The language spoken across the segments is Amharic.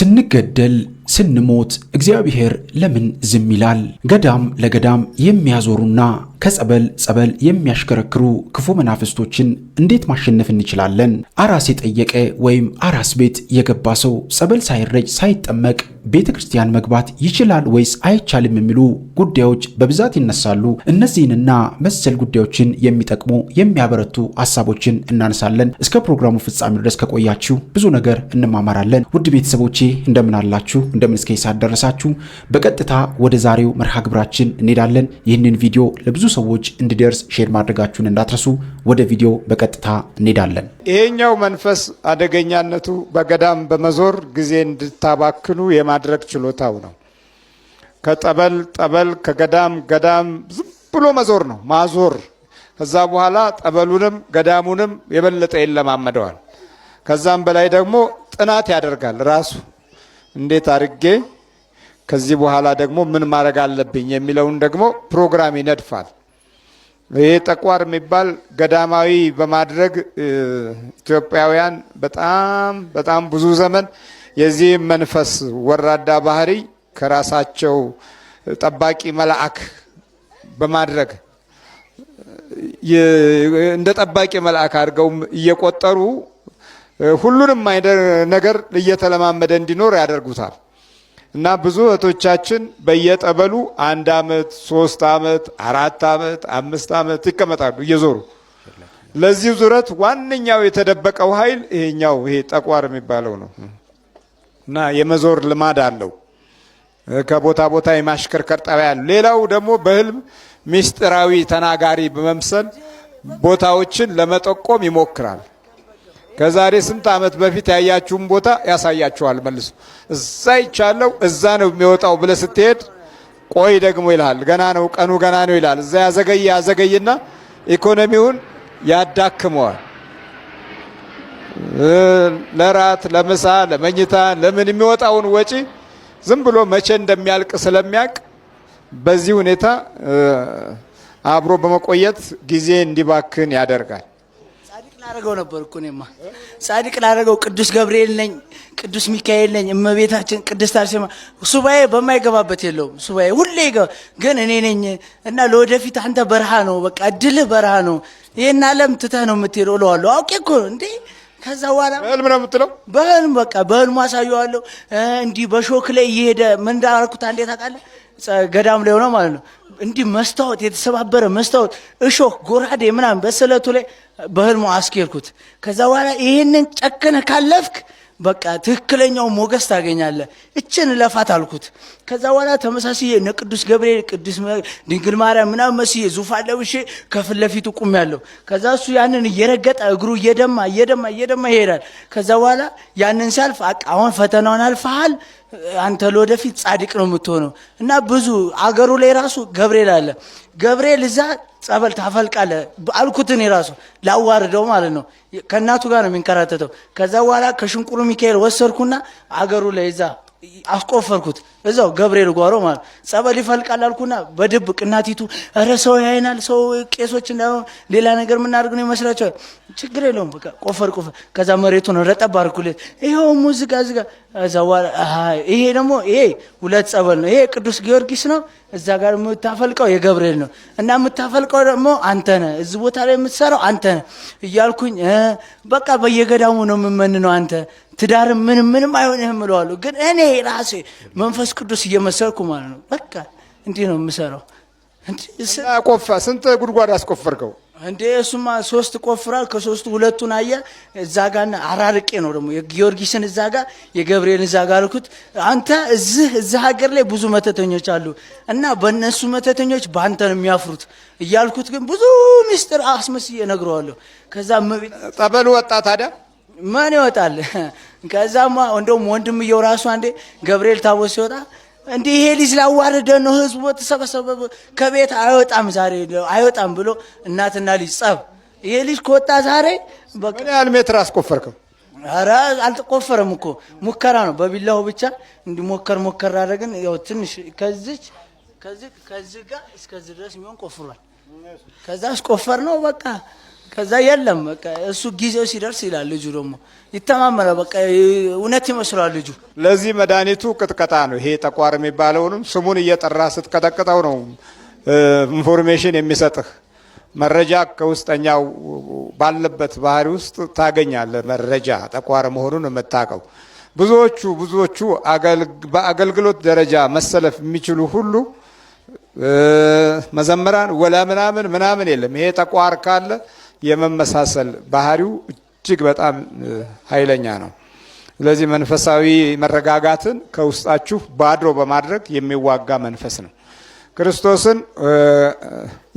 ስንገደል ስንሞት እግዚአብሔር ለምን ዝም ይላል? ገዳም ለገዳም የሚያዞሩና ከጸበል ጸበል የሚያሽከረክሩ ክፉ መናፍስቶችን እንዴት ማሸነፍ እንችላለን? አራስ የጠየቀ ወይም አራስ ቤት የገባ ሰው ጸበል ሳይረጭ ሳይጠመቅ ቤተ ክርስቲያን መግባት ይችላል ወይስ አይቻልም የሚሉ ጉዳዮች በብዛት ይነሳሉ። እነዚህንና መሰል ጉዳዮችን የሚጠቅሙ የሚያበረቱ ሐሳቦችን እናነሳለን። እስከ ፕሮግራሙ ፍጻሜ ድረስ ከቆያችሁ ብዙ ነገር እንማማራለን። ውድ ቤተሰቦቼ እንደምን አላችሁ? እንደምን እስከ ሰዓት ደረሳችሁ? በቀጥታ ወደ ዛሬው መርሃ ግብራችን እንሄዳለን። ይህንን ቪዲዮ ለብዙ ሰዎች እንዲደርስ ሼር ማድረጋችሁን እንዳትረሱ። ወደ ቪዲዮ በቀጥታ እንሄዳለን። ይሄኛው መንፈስ አደገኛነቱ በገዳም በመዞር ጊዜ እንድታባክኑ የማድረግ ችሎታው ነው። ከጠበል ጠበል ከገዳም ገዳም ዝም ብሎ መዞር ነው ማዞር። ከዛ በኋላ ጠበሉንም ገዳሙንም የበለጠ ይለማመደዋል። ከዛም በላይ ደግሞ ጥናት ያደርጋል ራሱ እንዴት አድርጌ ከዚህ በኋላ ደግሞ ምን ማድረግ አለብኝ የሚለውን ደግሞ ፕሮግራም ይነድፋል። ይሄ ጠቋር የሚባል ገዳማዊ በማድረግ ኢትዮጵያውያን በጣም ብዙ ዘመን የዚህ መንፈስ ወራዳ ባህሪ ከራሳቸው ጠባቂ መልአክ በማድረግ እንደ ጠባቂ መልአክ አድርገው እየቆጠሩ ሁሉንም ነገር እየተለማመደ እንዲኖር ያደርጉታል። እና ብዙ እህቶቻችን በየጠበሉ 1 ዓመት 3 ዓመት 4 ዓመት 5 ዓመት ይቀመጣሉ እየዞሩ። ለዚህ ዙረት ዋነኛው የተደበቀው ኃይል ይሄ ጠቋር የሚባለው ነው። እና የመዞር ልማድ አለው። ከቦታ ቦታ የማሽከርከር ጠባይ አለው። ሌላው ደግሞ በህልም ሚስጥራዊ ተናጋሪ በመምሰል ቦታዎችን ለመጠቆም ይሞክራል። ከዛሬ ስንት ዓመት በፊት ያያችሁን ቦታ ያሳያችኋል። መልሶ እዛ ይቻለው እዛ ነው የሚወጣው ብለህ ስትሄድ ቆይ ደግሞ ይልሃል። ገና ነው ቀኑ ገና ነው ይላል። እዛ ያዘገይና ኢኮኖሚውን ያዳክመዋል። ለራት ለምሳ ለመኝታ ለምን የሚወጣውን ወጪ ዝም ብሎ መቼ እንደሚያልቅ ስለሚያውቅ በዚህ ሁኔታ አብሮ በመቆየት ጊዜ እንዲባክን ያደርጋል። ላረገው ነበር እኮ እኔማ ጻድቅ ላረገው ቅዱስ ገብርኤል ነኝ፣ ቅዱስ ሚካኤል ነኝ፣ እመቤታችን ቅድስት አርሴማ ሱባኤ በማይገባበት የለውም። ሱባኤ ሁሌ ግን እኔ ነኝ እና ለወደፊት አንተ በረሃ ነው በቃ እድልህ በረሃ ነው፣ ይሄን ዓለም ትተህ ነው የምትሄደው እለዋለሁ። አውቄ እኮ እንዴ ከዛ በኋላ በህልም ነው የምትለው? በህልም በቃ በህልሙ አሳየዋለሁ። እንዲህ በሾክ ላይ እየሄደ ምን እንዳደረኩት አንዴ ታውቃለህ? ገዳም ላይ ሆነ ማለት ነው። እንዲህ መስታወት የተሰባበረ መስታወት እሾህ ጎራዴ ምናምን በስለቱ ላይ በህልሙ አስኬርኩት። ከዛ በኋላ ይሄንን ጨክነ ካለፍክ በቃ ትክክለኛው ሞገስ ታገኛለህ፣ እችን ለፋት አልኩት። ከዛ በኋላ ተመሳሳይ እነ ቅዱስ ገብርኤል ቅዱስ ድንግል ማርያም ምናምን መስዬ ዙፋን ለብሼ ከፊት ለፊቱ ቁሜያለሁ። ከዛ እሱ ያንን እየረገጠ እግሩ እየደማ ይሄዳል። ከዛ በኋላ ያንን ሲያልፍ አሁን ፈተናውን አልፈሃል አንተ ለወደፊት ጻድቅ ነው የምትሆነው። እና ብዙ አገሩ ላይ ራሱ ገብርኤል አለ። ገብርኤል እዛ ጸበል ታፈልቃለ አልኩት። እኔ ራሱ ላዋርደው ማለት ነው። ከእናቱ ጋር ነው የሚንከራተተው። ከዛ በኋላ ከሽንቁሩ ሚካኤል ወሰድኩና አገሩ ላይ እዛ አስቆፈርኩት። እዛው ገብርኤል ጓሮ ማለት ጸበል ይፈልቃል አልኩና በድብቅ እናቲቱ ኧረ ሰው ያይናል ሰው ቄሶች ሌላ ነገር የምናደርግ ነው ይመስላችኋል? ችግር የለውም በቃ ቆፈር። ከዛ መሬቱን ረጠብ አድርኩለት። ይሄው ሙዚቃ ዝጋ። እዛ ይሄ ደግሞ ይሄ 2 ጸበል ነው። ይሄ ቅዱስ ጊዮርጊስ ነው። እዛ ጋር የምታፈልቀው የገብርኤል ነው። እና የምታፈልቀው ደግሞ አንተ ነህ፣ እዚህ ቦታ ላይ የምትሰራው አንተ ነህ እያልኩኝ በቃ በየገዳሙ ነው የምመንነው። አንተ ትዳር ምንም አይሆንህም እለዋለሁ። ግን እኔ ራሴ መንፈስ ቅዱስ እየመሰልኩ ማለት ነው። በቃ እንዲህ ነው የምሰራው። ስንት ጉድጓድ አስቆፈርከው እንዴ? እሱማ 3 ቆፍራል። ከ3ቱ 2ቱን አየ እዛ ጋር አራርቄ ነው ደግሞ የጊዮርጊስን እዛ ጋር የገብርኤልን እዛ ጋር አልኩት። አንተ እዚህ ሀገር ላይ ብዙ መተተኞች አሉ እና በእነሱ መተተኞች በአንተ ነው የሚያፍሩት እያልኩት ግን ብዙ ምስጢር አስመስዬ እነግረዋለሁ። ከዛ ጠበሉ ወጣ። ታዲያ ምን ይወጣል? ከዛማ እንደውም ወንድምየው ራሱ አንዴ ገብርኤል ታቦት ሲወጣ እንዲህ ይሄ ልጅ ላዋረደ ነው ህዝቡ ተሰበሰበ ከቤት አይወጣም ዛሬ አይወጣም ብሎ እናትና ልጅ ጸብ። ይሄ ልጅ ከወጣ ዛሬ በቃ ምን ያህል ሜትር አስቆፈርከው? ኧረ አልተቆፈረም እኮ ሙከራ ነው። በቢላው ብቻ እንዲሞከር አደረግን። ያው ትንሽ ከዚህ ጋር እስከዚህ ድረስ የሚሆን ቆፍሯል። ከዛ አስቆፈር ነው በቃ ከዛ የለም በቃ እሱ ጊዜው ሲደርስ ይላል ልጁ ደግሞ ይተማመነ በቃ እውነት ይመስላል ልጁ። ለዚህ መድኃኒቱ ቅጥቀጣ ነው። ይሄ ጠቋር የሚባለውንም ስሙን እየጠራ ስትቀጠቅጠው ነው ኢንፎርሜሽን የሚሰጥህ። መረጃ ከውስጠኛው ባለበት ባህሪ ውስጥ ታገኛለህ። መረጃ ጠቋር መሆኑን የምታውቀው ብዙዎቹ በአገልግሎት ደረጃ መሰለፍ የሚችሉ ሁሉ መዘምራን ወላ ምናምን የለም። ይሄ ጠቋር ካለ የመመሳሰል ባህሪው እጅግ በጣም ኃይለኛ ነው። ስለዚህ መንፈሳዊ መረጋጋትን ከውስጣችሁ ባድሮ በማድረግ የሚዋጋ መንፈስ ነው። ክርስቶስን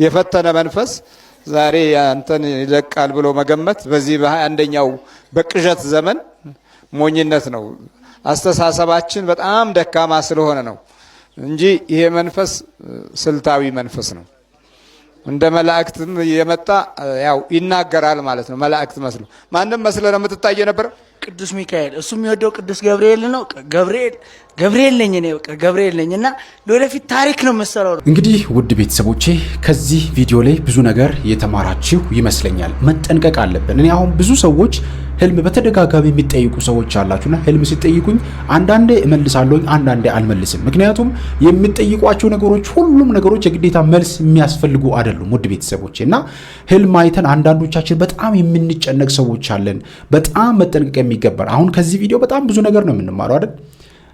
የፈተነ መንፈስ ዛሬ አንተን ይለቃል ብሎ መገመት በዚህ በ21ኛው በቅዠት ዘመን ሞኝነት ነው። አስተሳሰባችን በጣም ደካማ ስለሆነ ነው እንጂ ይሄ መንፈስ ስልታዊ መንፈስ ነው። እንደ መላእክትም የመጣ ያው ይናገራል ማለት ነው። መላእክት መስሎ ማንም መስለ ነው የምትታየ ነበር። ቅዱስ ሚካኤል እሱ የሚወደው ቅዱስ ገብርኤል ነው። ገብርኤል ነኝ እኔ በቃ ገብርኤል ነኝ እና ለወደፊት ታሪክ ነው መሰራው። እንግዲህ ውድ ቤተሰቦቼ ከዚህ ቪዲዮ ላይ ብዙ ነገር የተማራችሁ ይመስለኛል። መጠንቀቅ አለብን። እኔ አሁን ብዙ ሰዎች ህልም በተደጋጋሚ የሚጠይቁ ሰዎች አላችሁና ህልም ሲጠይቁኝ አንዳንዴ እመልሳለሁ፣ አንዳንዴ አልመልስም። ምክንያቱም የሚጠይቋቸው ነገሮች ሁሉም ነገሮች የግዴታ መልስ የሚያስፈልጉ አይደሉም ውድ ቤተሰቦቼ። እና ህልም አይተን አንዳንዶቻችን በጣም የምንጨነቅ ሰዎች አለን። በጣም መጠንቀቅ የሚገባል። አሁን ከዚህ ቪዲዮ በጣም ብዙ ነገር ነው የምንማረው አይደል?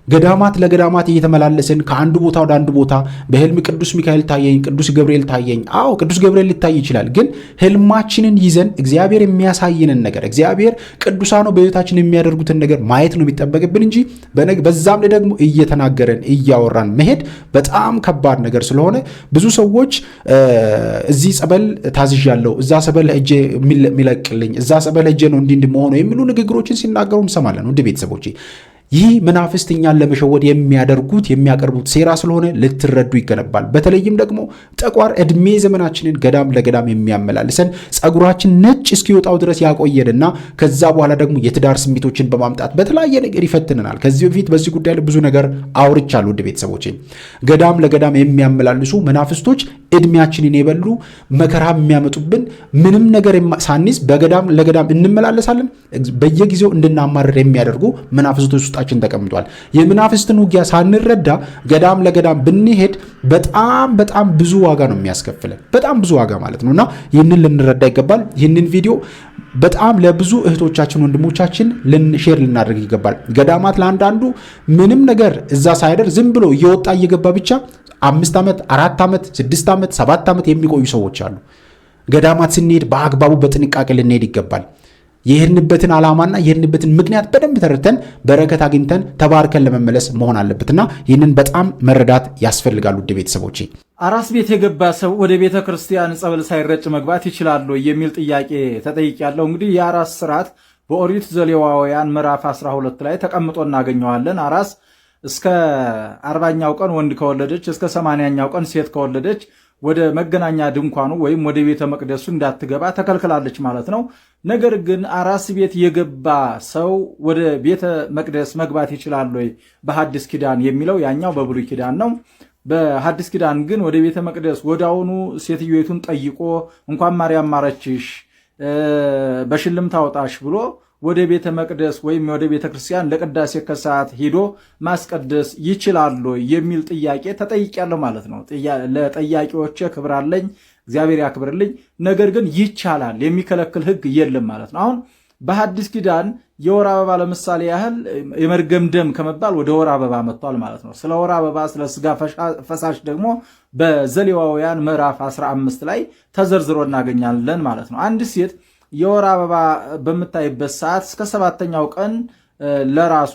ገዳማት ለገዳማት እየተመላለስን ከአንዱ ቦታ ወደ አንዱ ቦታ በህልም ቅዱስ ሚካኤል ታየኝ፣ ቅዱስ ገብርኤል ታየኝ። አዎ ቅዱስ ገብርኤል ሊታይ ይችላል። ግን ህልማችንን ይዘን እግዚአብሔር የሚያሳየንን ነገር እግዚአብሔር ቅዱሳኑ በህይወታችን የሚያደርጉትን ነገር ማየት ነው የሚጠበቅብን እንጂ በዛም ላይ ደግሞ እየተናገረን እያወራን መሄድ በጣም ከባድ ነገር ስለሆነ ብዙ ሰዎች እዚህ ጸበል ታዝዣለሁ፣ እዛ ጸበል ሄጄ የሚለቅልኝ፣ እዛ ጸበል ሄጄ ነው እንዲህ መሆነው የሚሉ ንግግሮችን ሲናገሩ እንሰማለን ውድ ቤተሰቦቼ። ይህ መናፍስት እኛን ለመሸወድ የሚያቀርቡት ሴራ ስለሆነ ልትረዱ ይገነባል። በተለይም ደግሞ ጠቋር እድሜ ዘመናችንን ገዳም ለገዳም የሚያመላልሰን ጸጉራችን ነጭ እስኪወጣው ድረስ ያቆየንና ከዛ በኋላ ደግሞ የትዳር ስሜቶችን በማምጣት በተለያየ ነገር ይፈትነናል። ከዚህ በፊት በዚህ ጉዳይ ላይ ብዙ ነገር አውርቻለሁ ውድ ቤተሰቦቼ። ገዳም ለገዳም የሚያመላልሱ መናፍስቶች እድሜያችንን የበሉ መከራ የሚያመጡብን ምንም ነገር ሳንይዝ በገዳም ለገዳም እንመላለሳለን። በየጊዜው እንድናማርር የሚያደርጉ መናፍስቶች ውስጣችን ተቀምጧል። የመናፍስትን ውጊያ ሳንረዳ ገዳም ለገዳም ብንሄድ በጣም ብዙ ዋጋ ነው የሚያስከፍለን። በጣም ብዙ ዋጋ ማለት ነውና ይህንን ልንረዳ ይገባል። ይህንን ቪዲዮ በጣም ለብዙ እህቶቻችን ወንድሞቻችን ሼር ልናደርግ ይገባል። ገዳማት ለአንዳንዱ ምንም ነገር እዛ ሳይደር ዝም ብሎ እየወጣ እየገባ ብቻ 5 ዓመት 4 ዓመት 6 ዓመት 7 ዓመት የሚቆዩ ሰዎች አሉ። ገዳማት ስንሄድ በአግባቡ በጥንቃቄ ልንሄድ ይገባል። የሄድንበትን ዓላማና የሄድንበትን ምክንያት በደንብ ተረድተን በረከት አግኝተን ተባርከን ለመመለስ መሆን አለበትና ይህንን በጣም መረዳት ያስፈልጋል ውድ ቤተሰቦቼ። አራስ ቤት የገባ ሰው ወደ ቤተ ክርስቲያን ጸበል ሳይረጭ መግባት ይችላል የሚል ጥያቄ ተጠይቄያለሁ። እንግዲህ የአራስ ስርዓት በኦሪት ዘሌዋውያን ምዕራፍ 12 ላይ ተቀምጦ እናገኘዋለን። አራስ እስከ 40ኛው ቀን ወንድ ከወለደች እስከ 80ኛው ቀን ሴት ከወለደች ወደ መገናኛ ድንኳኑ ወይም ወደ ቤተ መቅደሱ እንዳትገባ ተከልክላለች ማለት ነው። ነገር ግን አራስ ቤት የገባ ሰው ወደ ቤተ መቅደስ መግባት ይችላል ወይ በሐዲስ ኪዳን የሚለው ያኛው በብሉይ ኪዳን ነው። በሐዲስ ኪዳን ግን ወደ ቤተ መቅደስ ወዳውኑ ሴትዮቱን ጠይቆ እንኳን ማርያም ማረችሽ በሽልም ታውጣሽ ብሎ ወደ ቤተ መቅደስ ወይም ወደ ቤተ ክርስቲያን ለቅዳሴ ከሰዓት ሄዶ ማስቀደስ ይችላል የሚል ጥያቄ ተጠይቄያለሁ ማለት ነው። ለጠያቂዎቼ ክብር አለኝ፣ እግዚአብሔር ያክብርልኝ። ነገር ግን ይቻላል፣ የሚከለክል ሕግ የለም ማለት ነው። አሁን በሐዲስ ኪዳን የወር አበባ ለምሳሌ ያህል የመርገም ደም ከመባል ወደ ወር አበባ መጥቷል ማለት ነው። ስለ ወር አበባ ስለ ስጋ ፈሳሽ ደግሞ በዘሌዋውያን ምዕራፍ 15 ላይ ተዘርዝሮ እናገኛለን ማለት ነው። አንድ ሴት የወር አበባ በምታይበት ሰዓት እስከ 7ኛው ቀን ለራሷ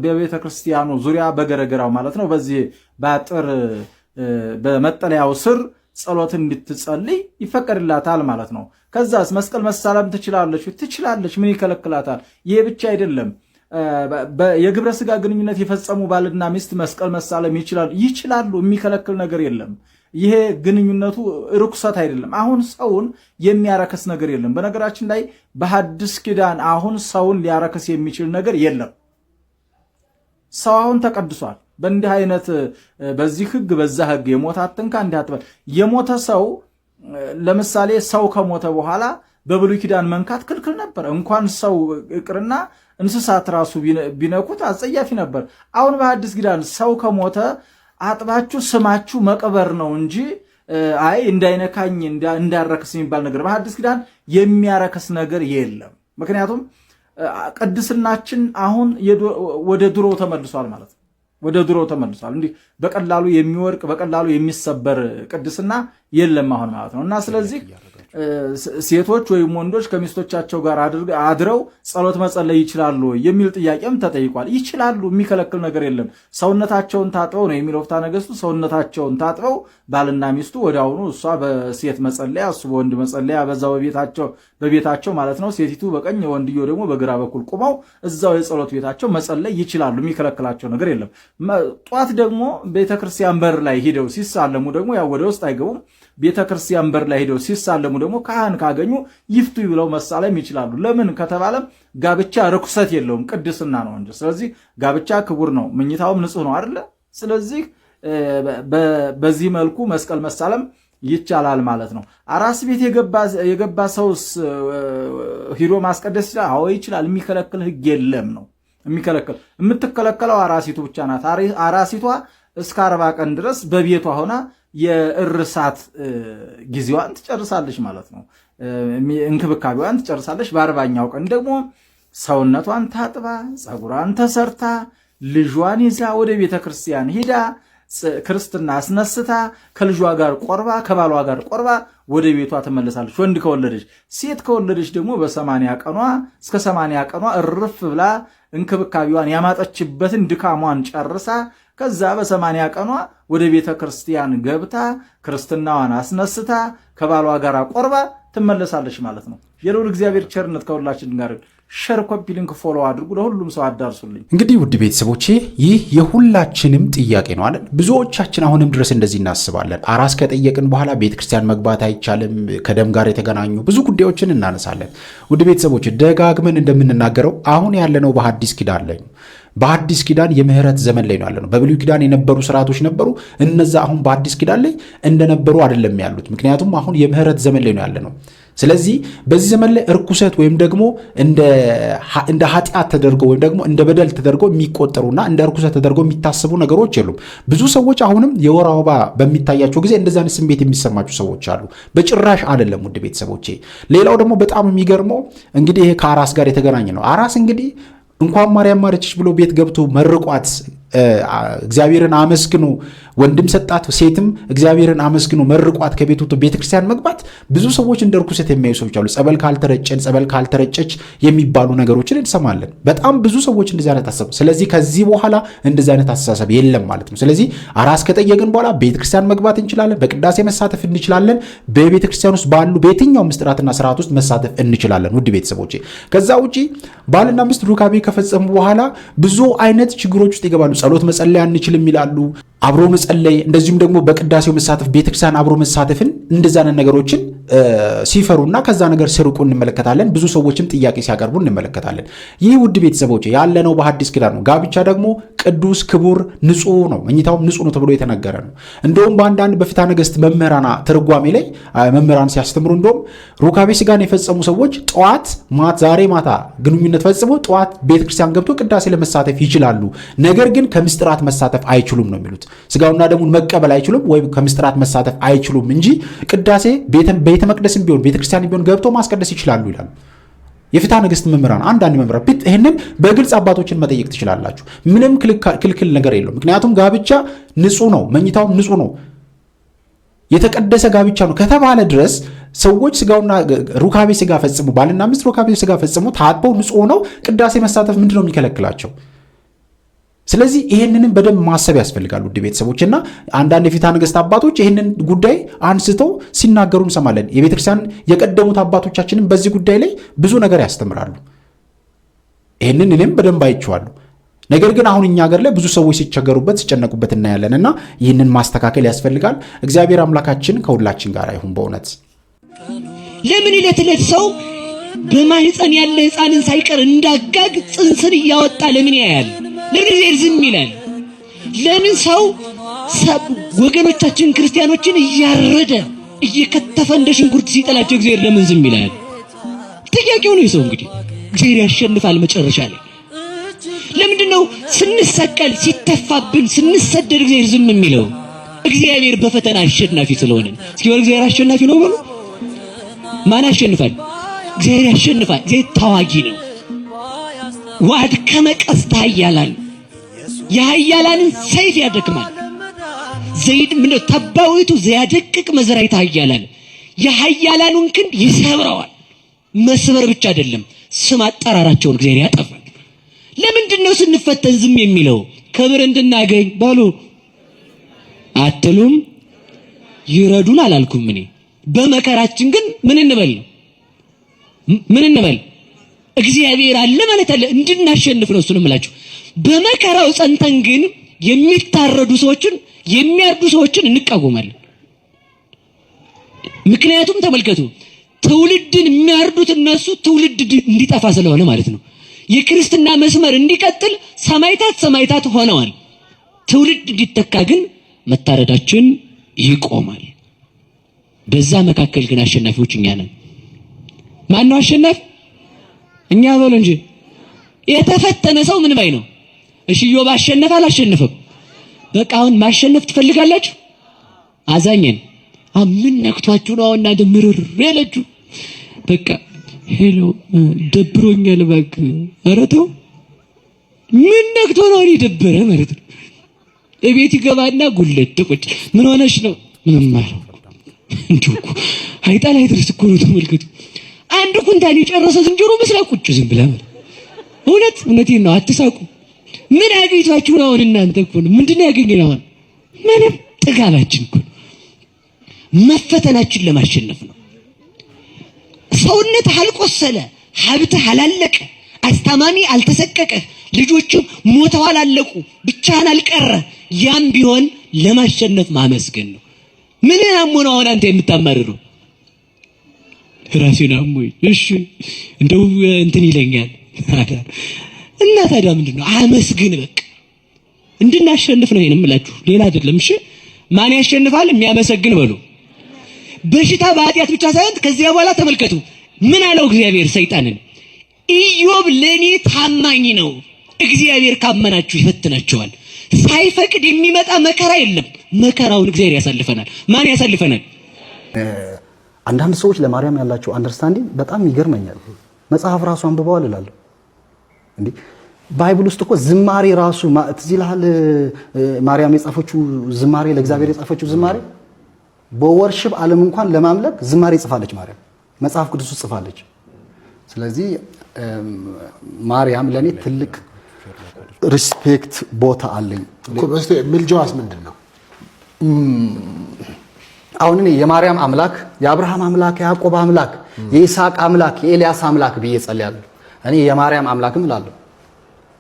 በቤተ ክርስቲያኑ ዙሪያ በገረገራው ማለት ነው በዚህ በአጥር በመጠለያው ስር ጸሎት እንድትጸልይ ይፈቀድላታል ማለት ነው። ከዛስ መስቀል መሳለም ትችላለች። ምን ይከለክላታል? ይሄ ብቻ አይደለም። የግብረ ስጋ ግንኙነት የፈጸሙ ባልና ሚስት መስቀል መሳለም ይችላሉ። የሚከለክል ነገር የለም። ይሄ ግንኙነቱ ርኩሰት አይደለም። አሁን ሰውን የሚያረክስ ነገር የለም። በነገራችን ላይ በሐዲስ ኪዳን አሁን ሰውን ሊያረክስ የሚችል ነገር የለም። ሰው አሁን ተቀድሷል። በእንዲህ አይነት በዚህ ህግ በዛ ህግ የሞተ አትንካ እንዲህ አትበል። የሞተ ሰው ለምሳሌ ሰው ከሞተ በኋላ በብሉይ ኪዳን መንካት ክልክል ነበር። እንኳን ሰው እቅርና እንስሳት ራሱ ቢነኩት አጸያፊ ነበር። አሁን በሐዲስ ኪዳን ሰው ከሞተ አጥባችሁ ስማችሁ መቅበር ነው እንጂ አይ እንዳይነካኝ እንዳረክስ የሚባል ነገር በሐዲስ ኪዳን የሚያረክስ ነገር የለም። ምክንያቱም ቅድስናችን አሁን ወደ ድሮ ተመልሷል ማለት ነው። ወደ ድሮ ተመልሷል። እንዲህ በቀላሉ የሚወርቅ በቀላሉ የሚሰበር ቅድስና የለም አሁን ማለት ነው። እና ስለዚህ ሴቶች ወይም ወንዶች ከሚስቶቻቸው ጋር አድረው ጸሎት መጸለይ ይችላሉ የሚል ጥያቄም ተጠይቋል። ይችላሉ፣ የሚከለክል ነገር የለም። ሰውነታቸውን ታጥበው ነው የሚለው ፍትሐ ነገሥቱ። ሰውነታቸውን ታጥበው ባልና ሚስቱ ወዲያውኑ እሷ በሴት መጸለያ እሱ በወንድ መጸለያ በዛው በቤታቸው ማለት ነው። ሴቲቱ በቀኝ ወንድየው ደግሞ በግራ በኩል ቁመው እዛው የጸሎት ቤታቸው መጸለይ ይችላሉ። የሚከለክላቸው ነገር የለም። ጧት ደግሞ ቤተክርስቲያን በር ላይ ሄደው ሲሳለሙ ደግሞ ያው ወደ ውስጥ አይገቡም። ቤተክርስቲያን በር ላይ ሄደው ሲሳለሙ ደግሞ ካህን ካገኙ ይፍቱ ብለው መሳለም ይችላሉ። ለምን ከተባለም ጋብቻ ርኩሰት የለውም፣ ቅድስና ነው እንጂ። ስለዚህ ጋብቻ ክቡር ነው፣ መኝታውም ንጹህ ነው አይደለ? ስለዚህ በዚህ መልኩ መስቀል መሳለም ይቻላል ማለት ነው። አራስ ቤት የገባ ሰውስ ሂዶ ማስቀደስ ይችላል? አዎ ይችላል። የሚከለክል ሕግ የለም ነው የሚከለክል። የምትከለከለው አራሲቱ ብቻ ናት። አራሲቷ እስከ 40 ቀን ድረስ በቤቷ ሆና የእርሳት ጊዜዋን ትጨርሳለች ማለት ነው። እንክብካቤዋን ትጨርሳለች። በ40ኛው ቀን ደግሞ ሰውነቷን ታጥባ ፀጉሯን ተሰርታ ልጇን ይዛ ወደ ቤተክርስቲያን ሂዳ ክርስትና አስነስታ ከልጇ ጋር ቆርባ ከባሏ ጋር ቆርባ ወደ ቤቷ ትመለሳለች። ወንድ ከወለደች፣ ሴት ከወለደች ደግሞ በ80 ቀኗ እስከ 80 ቀኗ እርፍ ብላ እንክብካቤዋን ያማጠችበትን ድካሟን ጨርሳ ከዛ በ80 ቀኗ ወደ ቤተ ክርስቲያን ገብታ ክርስትናዋን አስነስታ ከባሏ ጋር ቆርባ ትመለሳለች ማለት ነው። የልዑል እግዚአብሔር ቸርነት ከሁላችን ጋር። ሸር፣ ኮፒ ሊንክ፣ ፎሎ አድርጉ፣ ለሁሉም ሰው አዳርሱልኝ። እንግዲህ ውድ ቤተሰቦቼ ይህ የሁላችንም ጥያቄ ነው አይደል? ብዙዎቻችን አሁንም ድረስ እንደዚህ እናስባለን። አራስ ከጠየቅን በኋላ ቤተክርስቲያን መግባት አይቻልም፣ ከደም ጋር የተገናኙ ብዙ ጉዳዮችን እናነሳለን። ውድ ቤተሰቦቼ ደጋግመን እንደምንናገረው አሁን ያለነው በሐዲስ ኪዳን ላይ ነው። በሐዲስ ኪዳን የምህረት ዘመን ላይ ነው ያለነው። በብሉይ ኪዳን የነበሩ ስርዓቶች ነበሩ፣ እነዛ አሁን በሐዲስ ኪዳን ላይ እንደነበሩ አይደለም ያሉት። ምክንያቱም አሁን የምህረት ዘመን ላይ ነው ያለነው። ስለዚህ በዚህ ዘመን ላይ እርኩሰት ወይም ደግሞ እንደ ኃጢአት ተደርጎ ወይም ደግሞ እንደ በደል ተደርጎ የሚቆጠሩና እንደ እርኩሰት ተደርጎ የሚታሰቡ ነገሮች የሉም። ብዙ ሰዎች አሁንም የወር አበባ በሚታያቸው ጊዜ እንደዛ አይነት ስሜት የሚሰማቸው ሰዎች አሉ። በጭራሽ አይደለም ውድ ቤተሰቦቼ። ሌላው ደግሞ በጣም የሚገርመው እንግዲህ ይሄ ከአራስ ጋር የተገናኘ ነው። አራስ እንግዲህ እንኳን ማርያም ማረችሽ ብሎ ቤት ገብቶ መርቋት እግዚአብሔርን አመስግኖ ወንድም ሰጣት፣ ሴትም እግዚአብሔርን አመስግኖ መርቋት ከቤቱ ቤተክርስቲያን መግባት ብዙ ሰዎች እንደ ርኩሰት የሚያዩ ሰዎች አሉ። ጸበል ካልተረጨች የሚባሉ ነገሮችን እንሰማለን። በጣም ብዙ ሰዎች እንደዚህ አይነት አስተሳሰብ። ስለዚህ ከዚህ በኋላ እንደዚህ አይነት አስተሳሰብ የለም ማለት ነው። ስለዚህ አራስ ከጠየቅን በኋላ ቤተክርስቲያን መግባት እንችላለን፣ በቅዳሴ መሳተፍ እንችላለን፣ በቤተክርስቲያን ውስጥ ባሉ በየትኛው ምስጢራትና ስርዓት ውስጥ መሳተፍ እንችላለን። ውድ ቤተሰቦቼ ከዛ ውጪ ባልና ሚስት ሩካቤ ከፈጸሙ በኋላ ብዙ አይነት ችግሮች ውስጥ ይገባሉ። ጸሎት መጸለይ አንችልም ይላሉ። አብሮ መጸለይ እንደዚሁም ደግሞ በቅዳሴው መሳተፍ ቤተክርስቲያን አብሮ መሳተፍን እንደዛ አይነት ነገሮችን ሲፈሩና ከዛ ነገር ሲርቁ እንመለከታለን። ብዙ ሰዎችም ጥያቄ ሲያቀርቡ እንመለከታለን። ይህ ውድ ቤተሰቦች ያለነው በሐዲስ ኪዳን ነው። ጋብቻ ደግሞ ቅዱስ፣ ክቡር፣ ንጹህ ነው። መኝታውም ንጹህ ነው ተብሎ የተነገረ ነው። እንደውም በአንዳንድ በፍትሐ ነገሥት መምህራን ትርጓሜ ላይ መምህራን ሲያስተምሩ እንደውም ሩካቤ ስጋን የፈጸሙ ሰዎች ዛሬ ማታ ግንኙነት ፈጽሞ ጠዋት ቤተክርስቲያን ገብቶ ቅዳሴ ለመሳተፍ ይችላሉ፣ ነገር ግን ከምስጢራት መሳተፍ አይችሉም ነው የሚሉት። ስጋውና ደሙን መቀበል አይችሉም ወይም ከምስጢራት መሳተፍ አይችሉም እንጂ ቅዳሴ ቤተ መቅደስም ቢሆን ቤተክርስቲያን ቢሆን ገብቶ ማስቀደስ ይችላሉ ይላሉ የፍትሐ ነገሥት መምህራን። አንዳንድ መምህራን ይህንን በግልጽ አባቶችን መጠየቅ ትችላላችሁ። ምንም ክልክል ነገር የለውም። ምክንያቱም ጋብቻ ንጹህ ነው፣ መኝታውም ንጹህ ነው፣ የተቀደሰ ጋብቻ ነው ከተባለ ድረስ ሰዎች ስጋውና ሩካቤ ስጋ ፈጽሙ፣ ባልና ሚስት ሩካቤ ስጋ ፈጽሙ ታጥበው ንጹህ ሆነው ቅዳሴ መሳተፍ ምንድነው የሚከለክላቸው? ስለዚህ ይህንንም በደንብ ማሰብ ያስፈልጋል ውድ ቤተሰቦች። እና አንዳንድ የፍትሐ ነገሥት አባቶች ይህንን ጉዳይ አንስተው ሲናገሩ እንሰማለን። የቤተክርስቲያን የቀደሙት አባቶቻችንም በዚህ ጉዳይ ላይ ብዙ ነገር ያስተምራሉ። ይህንን እኔም በደንብ አይቼዋለሁ። ነገር ግን አሁን እኛ ሀገር ላይ ብዙ ሰዎች ሲቸገሩበት ሲጨነቁበት እናያለን እና ይህንን ማስተካከል ያስፈልጋል። እግዚአብሔር አምላካችን ከሁላችን ጋር ይሁን። በእውነት ለምን ዕለት ዕለት ሰው በማህፀን ያለ ሕፃንን ሳይቀር እንዳጋግ ጽንስን እያወጣ ለምን ያያል? ለምን ዝም ይላል? ለምን ሰው ወገኖቻችን ክርስቲያኖችን እያረደ እየከተፈ እንደ ሽንኩርት ሲጠላቸው እግዚአብሔር ለምን ዝም ይላል? ጥያቄው ነው የሰው እንግዲህ። እግዚአብሔር ያሸንፋል መጨረሻ ላይ። ለምንድነው ስንሰቀል ሲተፋብን ስንሰደድ እግዚአብሔር ዝም የሚለው? እግዚአብሔር በፈተና አሸናፊ ስለሆነ። እስኪ እግዚአብሔር አሸናፊ ነው በሉ። ማን ያሸንፋል? እግዚአብሔር ያሸንፋል። እግዚአብሔር ተዋጊ ነው። ወአድከመ ቀስተ ኃያላን፣ የኃያላንን ሰይፍ ያደክማል። ዘይድ ምን ተባዊቱ ዘያደቅቅ መዝራዕተ ኃያላን፣ የኃያላኑን ክንድ ይሰብረዋል። መስበር ብቻ አይደለም ስም አጠራራቸውን እግዚአብሔር ያጠፋል። ለምንድነው ስንፈተን ዝም የሚለው? ክብር እንድናገኝ በሉ አትሉም? ይረዱን አላልኩም እኔ። በመከራችን ግን ምን እንበል? እግዚአብሔር አለ ማለት አለ እንድናሸንፍ ነው። እሱንም እላችሁ በመከራው ጸንተን ግን የሚታረዱ ሰዎችን የሚያርዱ ሰዎችን እንቃወማለን። ምክንያቱም ተመልከቱ፣ ትውልድን የሚያርዱት እነሱ ትውልድ እንዲጠፋ ስለሆነ ማለት ነው። የክርስትና መስመር እንዲቀጥል ሰማይታት ሆነዋል። ትውልድ እንዲተካ ግን መታረዳችን ይቆማል። በዛ መካከል ግን አሸናፊዎች እኛ ነን። ማን ነው አሸናፊ? እኛ በሉ እንጂ። የተፈተነ ሰው ምን ባይ ነው? እሺ ኢዮብ አሸነፈ አላሸነፈም? በቃ አሁን ማሸነፍ ትፈልጋላችሁ? አዛኘን ምን ነክቷችሁ ነው እና ደምርር ያለችሁ? በቃ ሄሎ ደብሮኛል እባክህ። ኧረ ተው፣ ምን ነክቶ ነው የደበረ ማለት ነው? እቤት ይገባና ጉልት ቁጭ። ምን ሆነሽ ነው? ምንም ማለት እንዲሁ እኮ አይጣል አይድረስ እኮ ነው። ተመልከቱ፣ አንድ ኩንታል የጨረሰ ዝንጀሮ መስላ ቁጭ ዝም ብላ ማለት። እውነቴን ነው፣ አትሳቁ። ምን አገኝቷችሁ ነው አሁን እናንተ? እኮ ነው ምንድነው ያገኘነው አሁን? ምንም ጥጋባችን እኮ መፈተናችን ለማሸነፍ ነው። ሰውነት አልቆሰለ፣ ሀብት አላለቀ፣ አስተማሚ አልተሰቀቀ፣ ልጆችም ሞተው አላለቁ፣ ብቻህን አልቀረ። ያም ቢሆን ለማሸነፍ ማመስገን ነው። ምን አሞኝ ነው አሁን አንተ የምታማርረው? ራሴን አሞኝ። እሺ እንደው እንትን ይለኛል እና ታዲያ ምንድነው? አመስግን በቃ። እንድናሸንፍ ነው ይሄንም እላችሁ፣ ሌላ አይደለም። እሺ ማን ያሸንፋል? የሚያመሰግን በሉ። በሽታ በኃጢአት ብቻ ሳይሆን ከዚያ በኋላ ተመልከቱ ምን አለው እግዚአብሔር ሰይጣንን፣ ኢዮብ ለኔ ታማኝ ነው፣ እግዚአብሔር ካመናችሁ ይፈትናቸዋል። ሳይፈቅድ የሚመጣ መከራ የለም። መከራውን እግዚአብሔር ያሳልፈናል። ማን ያሳልፈናል? አንዳንድ ሰዎች ለማርያም ያላቸው አንደርስታንዲንግ በጣም ይገርመኛል። መጽሐፍ ራሱ አንብበዋል እላለሁ። እንዴ ባይብል ውስጥ እኮ ዝማሬ ራሱ ትዝ ይልሃል? ማርያም የጻፈችው ዝማሬ፣ ለእግዚአብሔር የጻፈችው ዝማሬ በወርሽፕ ዓለም እንኳን ለማምለክ ዝማሬ ጽፋለች ማርያም፣ መጽሐፍ ቅዱስ ውስጥ ጽፋለች። ስለዚህ ማርያም ለኔ ትልቅ ሪስፔክት ቦታ አለኝ እኮ። ምልጃዋስ ምንድን ነው? አሁን እኔ የማርያም አምላክ፣ የአብርሃም አምላክ፣ የያዕቆብ አምላክ፣ የይስሐቅ አምላክ፣ የኤልያስ አምላክ ብዬ ጸልያለሁ። እኔ የማርያም አምላክም እላለሁ።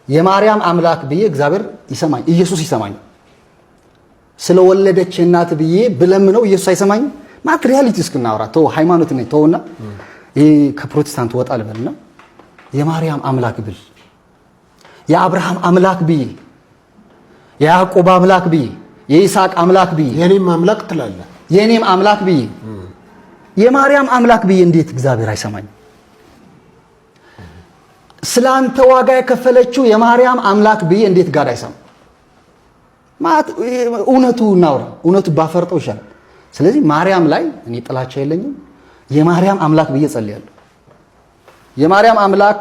የማርያም አምላክ ብዬ እግዚአብሔር ይሰማኝ፣ ኢየሱስ ይሰማኝ። ስለወለደች እናት ብዬ ብለምነው ኢየሱስ አይሰማኝ። ማትሪያሊቲ እስክናወራ ተው፣ ሃይማኖት ነኝ ተውና፣ ይሄ ከፕሮቴስታንት ወጣ ልበልና የማርያም አምላክ ብል፣ የአብርሃም አምላክ ብዬ፣ የያዕቆብ አምላክ ብዬ፣ የይስሐቅ አምላክ ብዬ፣ የኔም አምላክ ትላለህ፣ የኔም አምላክ ብዬ፣ የማርያም አምላክ ብዬ እንዴት እግዚአብሔር አይሰማኝ? ስላንተ ዋጋ የከፈለችው የማርያም አምላክ ብዬ እንዴት ጋር አይሰማ? እውነቱ እናውራ፣ እውነቱ ባፈርጠው ይሻላል። ስለዚህ ማርያም ላይ እኔ ጥላቻ የለኝም። የማርያም አምላክ ብዬ ጸልያለሁ። የማርያም አምላክ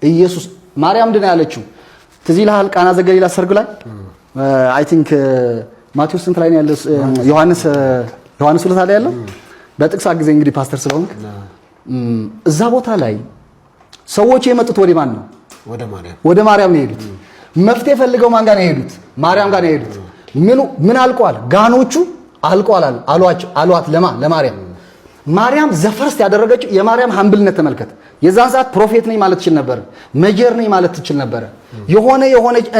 ኢየሱስ። ማርያም ምንድን ነው ያለችው? ትዝ ይልሃል? ቃና ዘገሊላ ሰርግ ላይ አይ ቲንክ ማቴዎስ ስንት ላይ ነው ያለው? ዮሐንስ ሁለት ላይ ያለው በጥቅስ ጊዜ እንግዲህ ፓስተር ስለሆንክ እዛ ቦታ ላይ ሰዎች የመጡት ወደ ማን ነው? ወደ ማርያም ነው የሄዱት። መፍትሄ ፈልገው ማን ጋር ነው የሄዱት? ማርያም ጋር ነው የሄዱት። ምን አልቋል? ጋኖቹ አልቋል አሏት። ለማርያም ማርያም ዘፈርስት ያደረገችው የማርያም ሀምብልነት ተመልከት። የዛን ሰዓት ፕሮፌት ነኝ ማለት ትችል ነበር፣ መጀር ነኝ ማለት ትችል ነበር፣ የሆነ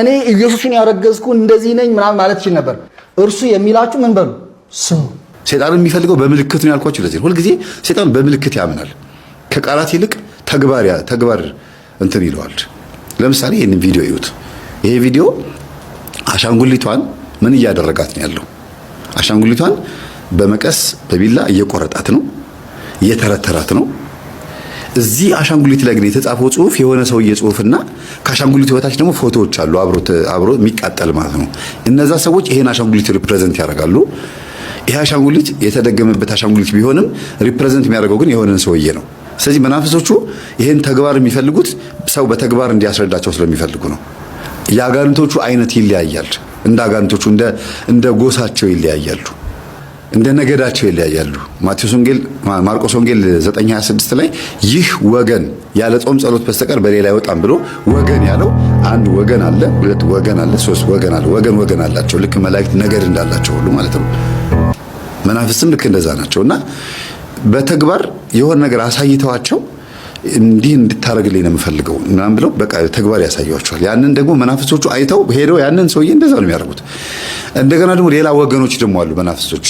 እኔ ኢየሱስን ያረገዝኩ እንደዚህ ነኝ ምናምን ማለት ትችል ነበር። እርሱ የሚላችሁ ምን በሉ ስሙ። ሰይጣን የሚፈልገው በምልክት ነው ያልኳችሁ። ለዚህ ሁሉ ጊዜ ሰይጣን በምልክት ያምናል። ከቃላት ይልቅ ተግባር እንትን ይለዋል። ለምሳሌ ይሄንን ቪዲዮ እዩት። ይሄ ቪዲዮ አሻንጉሊቷን ምን እያደረጋት ነው ያለው? አሻንጉሊቷን በመቀስ በቢላ እየቆረጣት ነው፣ እየተረተራት ነው። እዚህ አሻንጉሊት ላይ ግን የተጻፈው ጽሁፍ የሆነ ሰውዬ ጽሁፍና ከአሻንጉሊቱ በታች ደግሞ ፎቶዎች አሉ አብሮ የሚቃጠል ማለት ነው። እነዛ ሰዎች ይሄን አሻንጉሊት ሪፕሬዘንት ያደርጋሉ። ይሄ አሻንጉሊት የተደገመበት አሻንጉሊት ቢሆንም ሪፕሬዘንት የሚያደርገው ግን የሆነን ሰውዬ ነው። ስለዚህ መናፍስቶቹ ይሄን ተግባር የሚፈልጉት ሰው በተግባር እንዲያስረዳቸው ስለሚፈልጉ ነው። የአጋንንቶቹ አይነት ይለያያል። እንደ አጋንንቶቹ እንደ ጎሳቸው ይለያያሉ፣ እንደ ነገዳቸው ይለያያሉ። ማርቆስ ወንጌል 9:26 ላይ ይህ ወገን ያለ ጾም ጸሎት በስተቀር በሌላ አይወጣም ብሎ ወገን ያለው አንድ ወገን አለ፣ ሁለት ወገን አለ፣ ሶስት ወገን አለ። ወገን አላቸው ልክ መላእክት ነገድ እንዳላቸው ሁሉ ማለት ነው። መናፍስትም ልክ እንደዛ ናቸውና በተግባር የሆነ ነገር አሳይተዋቸው እንዲህ እንድታረግልኝ ነው የምፈልገው ምናምን ብለው በቃ ተግባር ያሳያቸዋል። ያንን ደግሞ መናፍስቶቹ አይተው ሄደው ያንን ሰውዬ እንደዛ ነው የሚያደርጉት። እንደገና ደግሞ ሌላ ወገኖች ደግሞ አሉ መናፍስቶች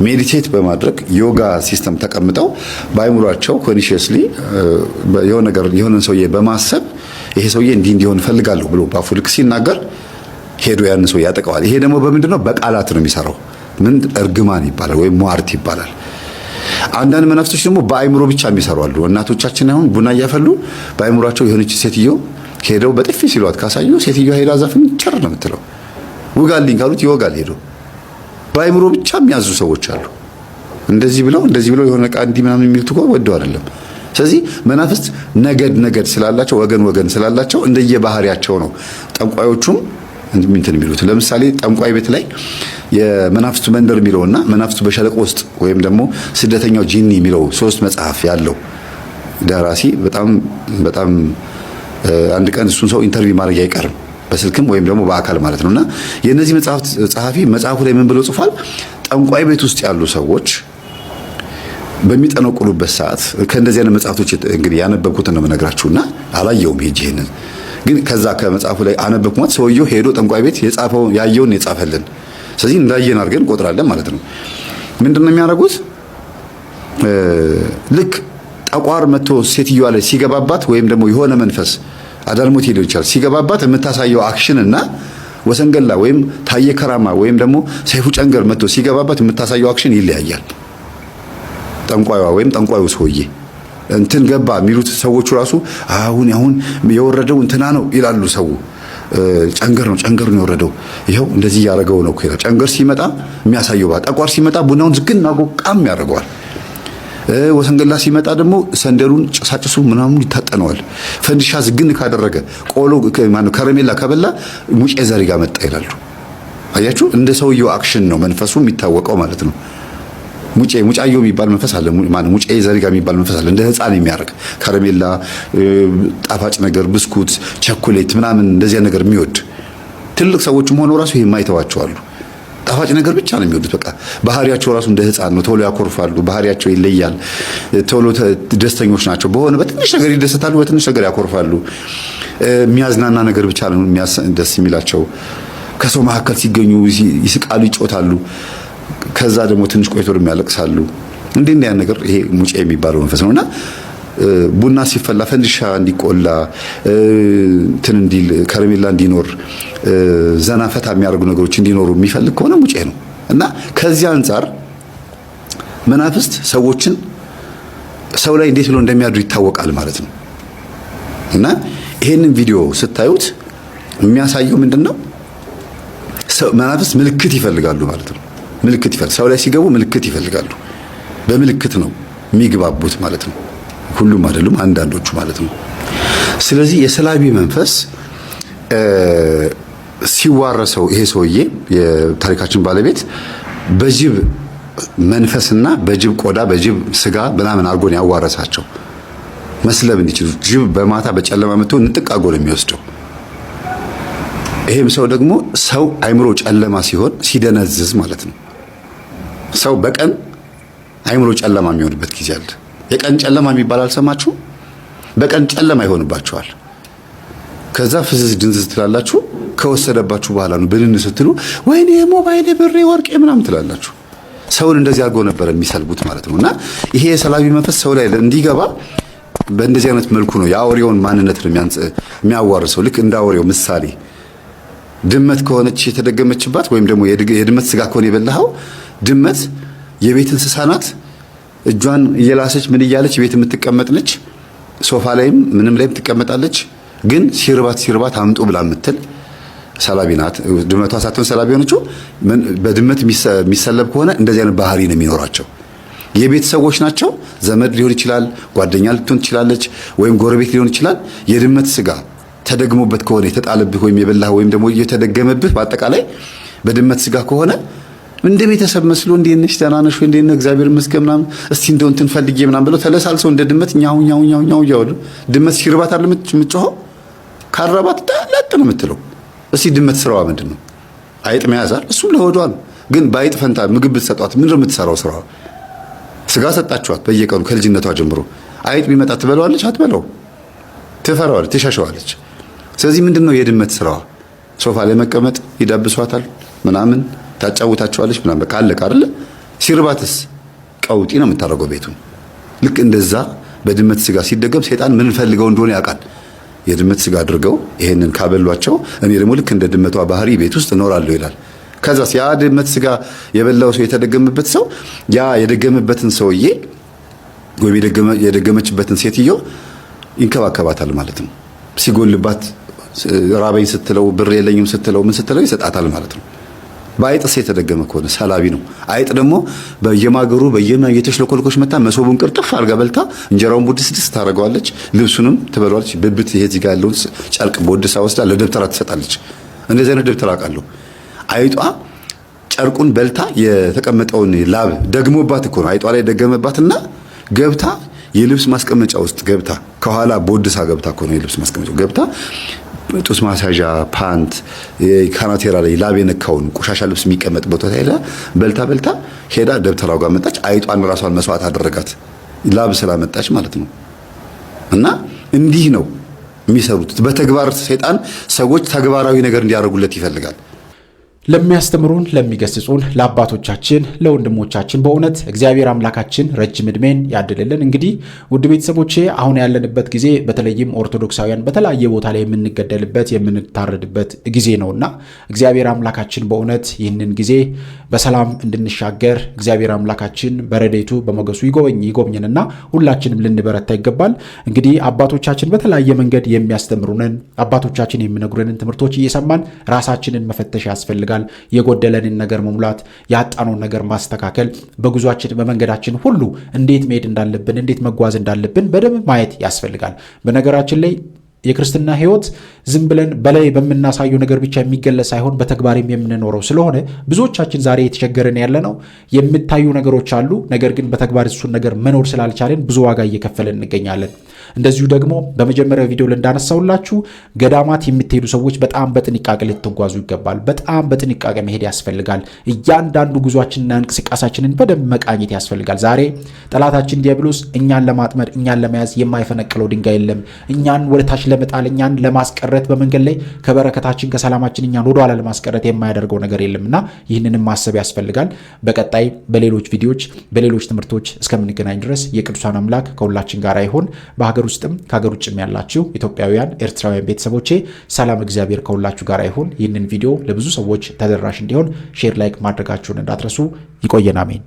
ሜዲቴት በማድረግ ዮጋ ሲስተም ተቀምጠው በአይምሯቸው ኮንሺየስሊ የሆነ ሰውዬ በማሰብ ይሄ ሰውዬ እንዲሆን ፈልጋለሁ ብሎ ባፉ ልክ ሲናገር ሄዶ ያንን ሰውዬ ያጠቀዋል። ይሄ ደግሞ በምንድነው? በቃላት ነው የሚሰራው። ምን እርግማን ይባላል ወይም ሟርት ይባላል። አንዳንድ መናፍስቶች ደግሞ በአይምሮ ብቻ የሚሰሩ አሉ። እናቶቻችን አሁን ቡና እያፈሉ በአይምሯቸው የሆነች ሴትዮ ሄደው በጥፊ ሲሏት ካሳዩ ሴትዮ ሄዳ ዛፍን ጭር ነው የምትለው። ውጋልኝ ካሉት ይወጋል ሄዶ። በአይምሮ ብቻ የሚያዙ ሰዎች አሉ። እንደዚህ ብለው የሆነ ቃ እንዲህ ምናምን የሚሉት እኮ ወደው አይደለም። ስለዚህ መናፍስት ነገድ ስላላቸው ወገን ስላላቸው እንደየባህሪያቸው ነው ጠንቋዮቹም እንትን የሚሉት። ለምሳሌ ጠንቋይ ቤት ላይ የመናፍስቱ መንደር የሚለውና መናፍስቱ በሸለቆ ውስጥ ወይም ደግሞ ስደተኛው ጂኒ የሚለው 3 መጽሐፍ ያለው ደራሲ በጣም አንድ ቀን እሱን ሰው ኢንተርቪው ማድረግ አይቀርም በስልክም ወይም ደግሞ በአካል ማለት ነውና የነዚህ መጽሐፍት ጸሐፊ መጽሐፉ ላይ ምን ብሎ ጽፏል? ጠንቋይ ቤት ውስጥ ያሉ ሰዎች በሚጠነቁሉበት ሰዓት ከእንደዚህ አይነት መጽሐፍቶች እንግዲህ ያነበብኩትን ነው የምነግራችሁና አላየውም ሄጄ ይሄንን ግን ከዛ ከመጽሐፉ ላይ አነበብኩ ማለት ሰውየው ሄዶ ጠንቋይ ቤት ያየውን የጻፈልን። ስለዚህ እንዳየን አድርገን እንቆጥራለን ማለት ነው። ምንድነው የሚያደርጉት? ልክ ጠቋር መጥቶ ሴትዮዋ ላይ ሲገባባት ወይም ደግሞ የሆነ መንፈስ አዳልሞት ሊሆን ይችላል ሲገባባት የምታሳየው አክሽን እና ወሰንገላ ወይም ታየ ከራማ ወይም ደግሞ ሰይፉ ጨንገር መጥቶ ሲገባባት የምታሳየው አክሽን ይለያያል። ጠንቋይዋ ወይም ጠንቋዩ ሰውዬ እንትን ገባ የሚሉት ሰዎቹ ራሱ አሁን የወረደው እንትና ነው ይላሉ። ሰው ጨንገር ነው የወረደው ይኸው እንደዚህ ያደረገው ነው ይላል። ጨንገር ሲመጣ የሚያሳየው ጠቋር ሲመጣ ቡናውን ዝግና ጎቃም ያደርገዋል። ወሰንገላ ሲመጣ ደግሞ ሰንደሩን ጭሳጭሱ ምናምን ይታጠነዋል። ፈንዲሻ ዝግን ካደረገ ቆሎ ከረሜላ ከበላ ሙጬ ዘሪጋ መጣ ይላሉ። አያችሁ እንደ ሰውየው አክሽን ነው መንፈሱ የሚታወቀው ማለት ነው። ሙጫዮ የሚባል መንፈስ አለ። ሙጬ ዘሪጋ የሚባል መንፈስ አለ። እንደ ህፃን የሚያርቅ ከረሜላ፣ ጣፋጭ ነገር፣ ብስኩት፣ ቸኮሌት ምናምን እንደዚያ ነገር የሚወድ ትልቅ ሰዎችም ሆነው ራሱ ይሄ የማይተዋቸው አሉ። ጣፋጭ ነገር ብቻ ነው የሚወዱት። በቃ ባህሪያቸው ራሱ እንደ ህፃን ነው። ቶሎ ያኮርፋሉ። ባህሪያቸው ይለያል። ቶሎ ደስተኞች ናቸው። በሆነ በትንሽ ነገር ይደሰታሉ፣ በትንሽ ነገር ያኮርፋሉ። የሚያዝናና ነገር ብቻ ነው ደስ የሚላቸው። ከሰው መካከል ሲገኙ ይስቃሉ፣ ይጮታሉ። ከዛ ደግሞ ትንሽ ቆይቶ የሚያለቅሳሉ። እንዴት ያን ነገር ይሄ ሙጬ የሚባለው መንፈስ ነውና ቡና ሲፈላ ፈንዲሻ እንዲቆላ እንትን እንዲል ከረሜላ እንዲኖር ዘና ፈታ የሚያደርጉ ነገሮች እንዲኖሩ የሚፈልግ ከሆነ ሙጬ ነው። እና ከዚህ አንፃር መናፍስት ሰዎችን ሰው ላይ እንዴት ብሎ እንደሚያድሩ ይታወቃል ማለት ነው። እና ይሄንን ቪዲዮ ስታዩት የሚያሳየው ምንድነው? መናፍስት ምልክት ይፈልጋሉ ማለት ነው። ሰው ላይ ሲገቡ ምልክት ይፈልጋሉ። በምልክት ነው የሚግባቡት ማለት ነው። ሁሉም አይደሉም፣ አንዳንዶቹ ማለት ነው። ስለዚህ የሰላቢ መንፈስ ሲዋረሰው ይሄ ሰውዬ የታሪካችን ባለቤት በጅብ መንፈስና በጅብ ቆዳ በጅብ ስጋ ምናምን አድርጎ ነው ያዋረሳቸው መስለብ እንዲችሉ። ጅብ በማታ በጨለማ መጥቶ ንጥቅ አድርጎ ነው የሚወስደው። ይሄም ሰው ደግሞ ሰው አይምሮ ጨለማ ሲሆን ሲደነዝዝ ማለት ነው። ሰው በቀን አይምሮ ጨለማ የሚሆንበት ጊዜ አለ። የቀን ጨለማ የሚባል አልሰማችሁ? በቀን ጨለማ ይሆንባችኋል። ከዛ ፍዝዝ ድንዝዝ ትላላችሁ። ከወሰደባችሁ በኋላ ነው ብንን ስትሉ ወይኔ ሞባይል፣ ብሬ፣ ወርቄ ምናምን ትላላችሁ። ሰውን እንደዚህ አድርጎ ነበር የሚሰልቡት ማለት ነውና ይሄ የሰላቢ መንፈስ ሰው ላይ እንዲገባ በእንደዚህ አይነት መልኩ ነው የአውሬውን ማንነት ነው የሚያዋርሰው። ልክ እንደ አውሬው ምሳሌ ድመት ከሆነች የተደገመችባት ወይም ደግሞ የድመት ስጋ ከሆነ የበላኸው ድመት የቤት እንስሳ ናት። እጇን እየላሰች ምን እያለች ቤት የምትቀመጥ ነች። ሶፋ ላይም ምንም ላይም ትቀመጣለች። ግን ሲርባት አምጡ ብላ የምትል ሰላቢ ናት። ድመቷ ሳትሆን ሰላቢ ሆነችው። በድመት የሚሰለብ ከሆነ እንደዚህ አይነት ባህሪ ነው የሚኖራቸው። የቤት ሰዎች ናቸው። ዘመድ ሊሆን ይችላል፣ ጓደኛ ልትሆን ትችላለች፣ ወይም ጎረቤት ሊሆን ይችላል። የድመት ስጋ ተደግሞበት ከሆነ የተጣለብህ ወይም የበላህ ወይም ደግሞ እየተደገመብህ በአጠቃላይ በድመት ስጋ ከሆነ እንደ ቤተሰብ መስሎ እንዴት ነሽ ደህና ነሽ ወይ እንዴት ነው እግዚአብሔር ይመስገን ምናምን እስቲ እንደው እንትን ፈልጌ ምናምን ብለው ተለሳልሰው እንደ ድመት ኛው እያሉ ድመት ሲርባት አይደል የምትጮኸው? ካረባት ለጥ ነው የምትለው። እስቲ ድመት ስራዋ ምንድን ነው? አይጥ መያዛል። እሱም ለሆዷ ነው። ግን በአይጥ ፈንታ ምግብ ብትሰጧት ምንድን ነው የምትሰራው ስራዋ? ስጋ ሰጣችኋት በየቀኑ ከልጅነቷ ጀምሮ። አይጥ ቢመጣ ትበላዋለች? አትበላው። ትፈራዋለች፣ ትሸሸዋለች። ስለዚህ ምንድን ነው የድመት ስራዋ? ሶፋ ላይ መቀመጥ፣ ይዳብሷታል ምናምን፣ ታጫውታቸዋለች ምናምን፣ በቃ አለቀ አይደለ? ሲርባትስ ቀውጢ ነው የምታደርገው ቤቱን። ልክ እንደዛ በድመት ስጋ ሲደገም ሰይጣን ምን ፈልገው እንደሆነ ያውቃል። የድመት ስጋ አድርገው ይሄንን ካበሏቸው እኔ ደግሞ ልክ እንደ ድመቷ ባህሪ ቤት ውስጥ እኖራለሁ ይላል። ከዛስ ያ ድመት ስጋ የበላው ሰው የተደገመበት ሰው ያ የደገመበትን ሰውዬ ወይም የደገመችበትን ሴትዮ ይንከባከባታል ማለት ነው። ሲጎልባት ራበኝ ስትለው ብር የለኝም ስትለው ምን ስትለው ይሰጣታል ማለት ነው። በአይጥስ የተደገመ ከሆነ ሰላቢ ነው። አይጥ ደግሞ በየማገሩ የተሽለኮልኮች መታ መሶቡን ቅርጥፍ አድርጋ በልታ እንጀራውን ቦድስ ታደርገዋለች፣ ልብሱንም ትበሏለች። ብብት ይሄ እዚህ ጋር ያለውን ጨርቅ ቦድሳ ወስዳ ለደብተራ ትሰጣለች። እንደዚህ አይነት ደብተራ አውቃለሁ። አይጧ ጨርቁን በልታ የተቀመጠውን ላብ ደግሞባት እኮ ነው። አይጧ ላይ ደገመባትና ገብታ የልብስ ማስቀመጫ ውስጥ ገብታ ከኋላ ቦድሳ ገብታ እኮ ነው የልብስ ማስቀመጫው ገብታ ጡት ማሳዣ ፓንት ካናቴራ ላይ ላብ የነካውን ቆሻሻ ልብስ የሚቀመጥ ቦታ ላይ በልታ ሄዳ ደብተራው ጋር መጣች። አይጧን ራሷን መስዋዕት አደረጋት ላብ ስላመጣች ማለት ነው። እና እንዲህ ነው የሚሰሩት በተግባር ሰይጣን ሰዎች ተግባራዊ ነገር እንዲያደርጉለት ይፈልጋል። ለሚያስተምሩን ለሚገስጹን ለአባቶቻችን ለወንድሞቻችን በእውነት እግዚአብሔር አምላካችን ረጅም ዕድሜን ያድልልን። እንግዲህ ውድ ቤተሰቦቼ አሁን ያለንበት ጊዜ በተለይም ኦርቶዶክሳውያን በተለያየ ቦታ ላይ የምንገደልበት የምንታረድበት ጊዜ ነውና እግዚአብሔር አምላካችን በእውነት ይህንን ጊዜ በሰላም እንድንሻገር እግዚአብሔር አምላካችን በረድኤቱ በሞገሱ ይጎብኝንና ሁላችንም ልንበረታ ይገባል። እንግዲህ አባቶቻችን በተለያየ መንገድ የሚያስተምሩንን አባቶቻችን የሚነግሩንን ትምህርቶች እየሰማን ራሳችንን መፈተሽ ያስፈልጋል። የጎደለንን ነገር መሙላት፣ ያጣነውን ነገር ማስተካከል፣ በጉዟችን በመንገዳችን ሁሉ እንዴት መሄድ እንዳለብን እንዴት መጓዝ እንዳለብን በደንብ ማየት ያስፈልጋል። በነገራችን ላይ የክርስትና ሕይወት ዝም ብለን በላይ በምናሳየው ነገር ብቻ የሚገለጽ ሳይሆን በተግባርም የምንኖረው ስለሆነ ብዙዎቻችን ዛሬ የተቸገረን ያለነው የሚታዩ ነገሮች አሉ፣ ነገር ግን በተግባር እሱን ነገር መኖር ስላልቻለን ብዙ ዋጋ እየከፈለን እንገኛለን። እንደዚሁ ደግሞ በመጀመሪያው ቪዲዮ እንዳነሳውላችሁ ገዳማት የምትሄዱ ሰዎች በጣም በጥንቃቄ ልትጓዙ ይገባል። በጣም በጥንቃቄ መሄድ ያስፈልጋል። እያንዳንዱ ጉዟችንና እንቅስቃሴያችንን በደንብ መቃኘት ያስፈልጋል። ዛሬ ጠላታችን ዲያብሎስ እኛን ለማጥመድ እኛን ለመያዝ የማይፈነቅለው ድንጋይ የለም። እኛን ወደ ታች ለመጣል እኛን ለማስቀረት በመንገድ ላይ ከበረከታችን ከሰላማችን እኛን ወደ ኋላ ለማስቀረት የማያደርገው ነገር የለምና ይህንንም ማሰብ ያስፈልጋል። በቀጣይ በሌሎች ቪዲዮዎች በሌሎች ትምህርቶች እስከምንገናኝ ድረስ የቅዱሳን አምላክ ከሁላችን ጋር ይሁን። በሀገር ውስጥም ከሀገር ውጭም ያላችሁ ኢትዮጵያውያን ኤርትራውያን ቤተሰቦቼ ሰላም እግዚአብሔር ከሁላችሁ ጋር ይሁን። ይህንን ቪዲዮ ለብዙ ሰዎች ተደራሽ እንዲሆን ሼር ላይክ ማድረጋችሁን እንዳትረሱ። ይቆየን። አሜን።